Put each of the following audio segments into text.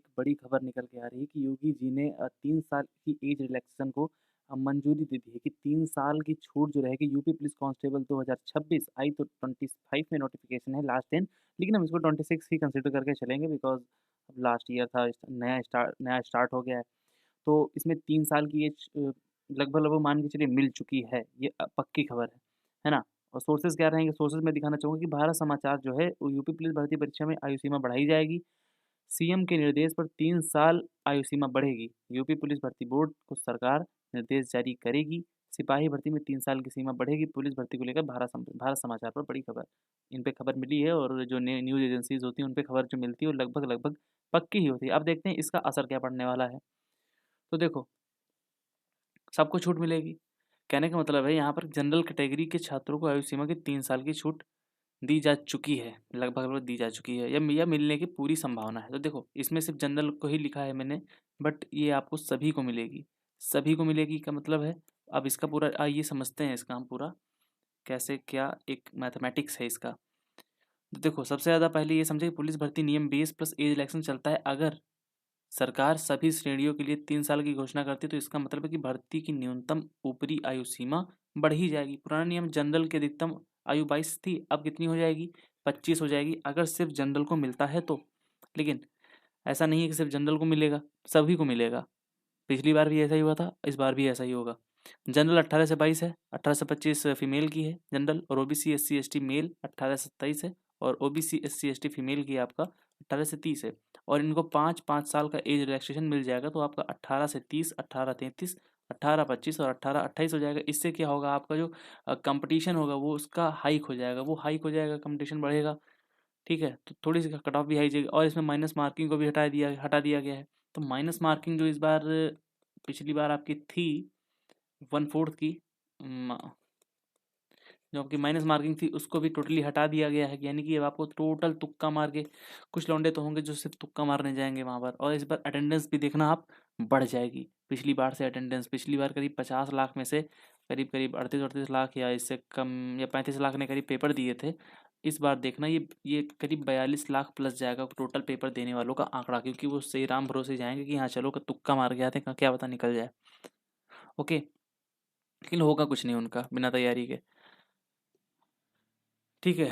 एक बड़ी खबर निकल के आ रही है कि योगी जी ने 3 साल की एज रिलैक्सेशन को मंजूरी दे दी है कि 3 साल की छूट जो रहेगी यूपी पुलिस कांस्टेबल 2026 आई तो 25 में नोटिफिकेशन है लास्ट दिन, लेकिन हम इसको 26 ही कंसिडर करके चलेंगे बिकॉज़ अब लास्ट ईयर था, नया स्टार्ट हो गया है। तो इसमें 3 साल की एज लगभग-लगभग मान के चलिए मिल चुकी है, ये पक्की खबर है ना? और सोर्सेज़ क्या रहेंगे, सोर्सेज़ मैं दिखाना चाहूँगा कि भारत समाचार जो है वो यूपी पुलिस भर्ती परीक्षा में आयु सीमा बढ़ाई जाएगी। सीएम के निर्देश पर 3 साल आयु सीमा बढ़ेगी। यूपी पुलिस भर्ती बोर्ड को सरकार निर्देश जारी करेगी। सिपाही भर्ती में 3 साल की सीमा बढ़ेगी। पुलिस भर्ती को लेकर भारत समाचार पर बड़ी खबर। इन पे खबर मिली है और जो न्यूज़ एजेंसीज़ होती हैं उन पे खबर जो मिलती है वो लगभग-लगभग पक्की ही होती है। अब देखते हैं इसका असर क्या पड़ने वाला है। तो देखो, सबको छूट मिलेगी। कहने का मतलब है यहाँ पर जनरल कैटेगरी के छात्रों को आयु सीमा की 3 साल की छूट दी जा चुकी है, लगभग-लगभग दी जा चुकी है या मिलने की पूरी संभावना है। तो देखो, इसमें सिर्फ़ जनरल को ही लिखा है मैंने, बट ये आपको सभी को मिलेगी। सभी को मिलेगी का मतलब है, अब इसका पूरा आइए समझते हैं इसका हम पूरा, कैसे क्या एक मैथमेटिक्स है इसका। तो देखो, सबसे ज़्यादा पहले ये समझिए कि पुलिस भर्ती नियम 20 प्लस एज इलेक्शन चलता है अगर सरकार सभी श्रेणियों के लिए 3 साल की घोषणा करती है, तो इसका मतलब है कि भर्ती की न्यूनतम ऊपरी आयु सीमा बढ़ ही जाएगी। पुराना नियम जनरल की अधिकतम आयु 22 थी, अब कितनी हो जाएगी? 25 हो जाएगी, अगर सिर्फ़ जनरल को मिलता है तो। लेकिन ऐसा नहीं है कि सिर्फ़ जनरल को मिलेगा, सभी को मिलेगा। पिछली बार भी ऐसा ही हुआ था, इस बार भी ऐसा ही होगा। जनरल 18 से 22 है, 18 से 25 फीमेल की है जनरल, और ओबीसी, एससी, एसटी मेल 18 से 27 है, और ओबीसी, एससी, एसटी फीमेल की आपका 18 से 30 है। और इनको 5-5 साल का एज रिलैक्सेशन मिल जाएगा, तो आपका 18 से 30, 18-33, 18-25 और 18-28 हो जाएगा। इससे क्या होगा, आपका जो कंपटीशन होगा वो उसका हाइक हो जाएगा, वो हाइक हो जाएगा, कंपटीशन बढ़ेगा। ठीक है? तो थोड़ी-सी कट ऑफ भी हाई जाएगी, और इसमें माइनस मार्किंग को भी हटा दिया गया है। तो माइनस मार्किंग जो इस बार पिछली बार आपकी थी 1/4 की, म जो आपकी माइनस मार्किंग थी उसको भी टोटली हटा दिया गया है, यानी कि अब आपको टोटल तुक्का मार के, कुछ लौंडे तो होंगे जो सिर्फ तुक्का मारने जाएंगे वहाँ पर, और इस बार अटेंडेंस भी देखना आप बढ़ जाएगी पिछली बार से। अटेंडेंस पिछली बार करीब 50 लाख में से करीब 38-38 लाख या इससे कम या 35 लाख ने करीब पेपर दिए थे। इस बार देखना ये करीब 42 लाख प्लस जाएगा टोटल पेपर देने वालों का आंकड़ा, क्योंकि वो सही राम भरोसे जाएंगे कि हाँ चलो तुक्का मार के आते हैं, क्या पता निकल जाए। ओके, लेकिन होगा कुछ नहीं उनका बिना तैयारी के। ठीक है,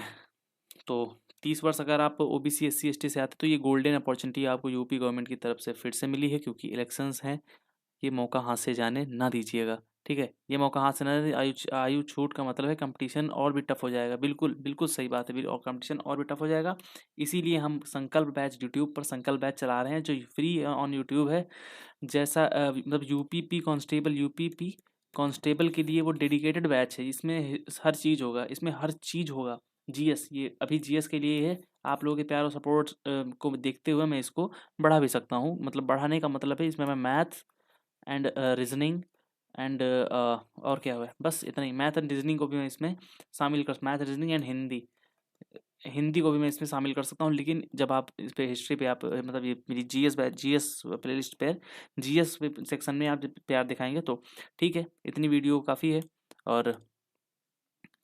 तो 30 वर्ष अगर आप ओबीसी, एससी, एसटी से आते तो ये गोल्डन अपॉर्चुनिटी आपको यूपी गवर्नमेंट की तरफ से फिर से मिली है, क्योंकि इलेक्शंस हैं। ये मौका हाथ से जाने ना दीजिएगा। ठीक है, ये मौका हाथ से ना दे, आयु छूट का मतलब है कंपटीशन और भी टफ हो जाएगा। बिल्कुल बिल्कुल सही बात है, और कंपटीशन और भी टफ हो जाएगा। इसीलिए हम संकल्प बैच यूट्यूब पर संकल्प बैच चला रहे हैं, जो फ्री ऑन यूट्यूब है। जैसा मतलब यूपीपी कांस्टेबल के लिए वो डेडिकेटेड बैच है, इसमें हर चीज़ होगा, इसमें हर चीज़ होगा। जीएस, ये अभी जीएस के लिए है। आप लोगों के प्यार और सपोर्ट को देखते हुए मैं इसको बढ़ा भी सकता हूँ, मतलब बढ़ाने का मतलब है इसमें मैं मैथ्स एंड रीजनिंग एंड और क्या हुआ है, बस इतना ही। मैथ एंड रीजनिंग को भी मैं इसमें शामिल कर, math reasoning and Hindi, Hindi को भी मैं इसमें शामिल कर सकता हूँ। लेकिन जब आप इस पे हिस्ट्री पे आप मतलब ये मेरी जीएस प्लेलिस्ट पे, जीएस सेक्शन में आप जब प्यार दिखाएंगे तो ठीक है। इतनी वीडियो काफ़ी है, और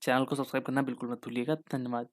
चैनल को सब्सक्राइब करना बिल्कुल मत भूलिएगा। धन्यवाद।